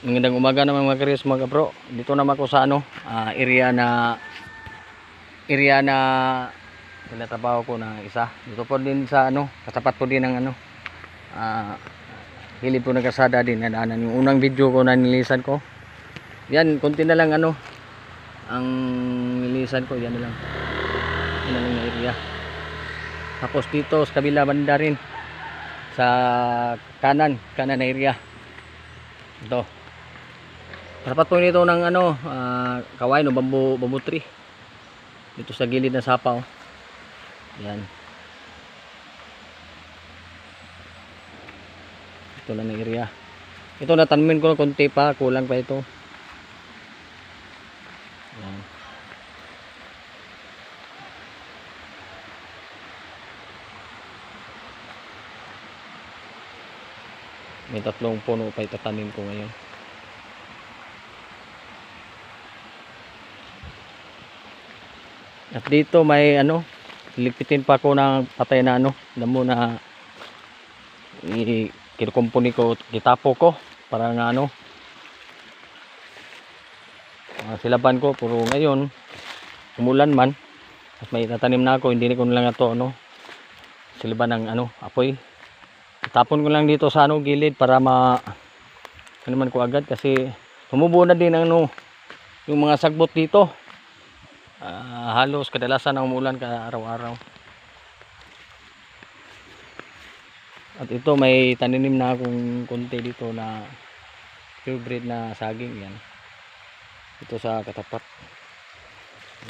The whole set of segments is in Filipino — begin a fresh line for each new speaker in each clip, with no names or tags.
Magandang umaga naman mga karis mga bro. Dito naman ako sa area na tinatrabaho ko na isa. Dito po din sa katapat po din ng hilid po ng kasada din na daanan. Yung unang video ko na nilisan ko. Yan, konti na lang ang nilisan ko, yan na lang. Yan na lang na area. Tapos dito sa kabila banda rin sa kanan na area. Ito. Dapat po nito ng kawain o bamboo tree. Dito sa gilid ng sapa oh. Yan. Ito lang na area. Ito natanimin ko ng konti pa, kulang pa ito. Yan. May 3 puno pa itatanim ko ngayon. At dito may lipitin pa ako ng patay na damo na kinukumpuni ko, kitapo ko para nga silaban ko. Puro ngayon umulan man at may tatanim na ako, hindi ko na lang ito siliban ng apoy. Tapon ko lang dito sa gilid para naman ko agad kasi tumubo na din yung mga sagbot dito. Halos kadalasan ang umulan araw-araw. At ito may taninim na akong konti dito na purebred na saging yan. Ito sa katapat.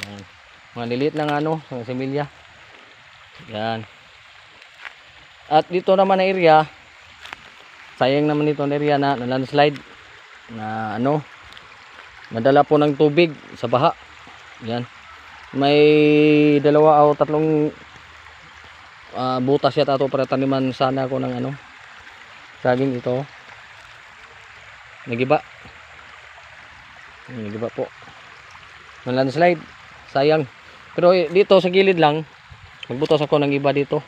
Yan. Mga niliit lang sa semilya. Yan. At dito naman na area, sayang naman dito na area na landslide na nadala po ng tubig sa baha. Yan. May 2 o 3 butas yata ito para taniman sana ako ng saging ito. Nagiba po ng landslide, sayang. Pero dito sa gilid lang magbutas ako ng iba dito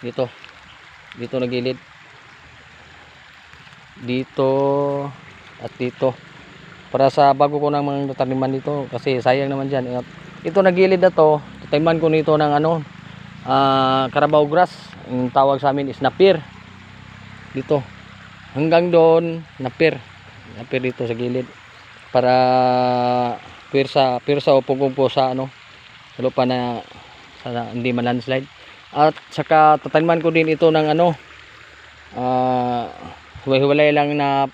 na gilid, dito at dito para sa bago ko ng mga taniman dito kasi sayang naman dyan. Ito na gilid na to, tatiman ko nito ng Carabao grass. Yung tawag sa amin is napir. Dito hanggang doon napir dito sa gilid para pirsa o pugong po sa sa lupa na sana hindi man landslide. At saka tataniman ko din ito ng hiwalay lang na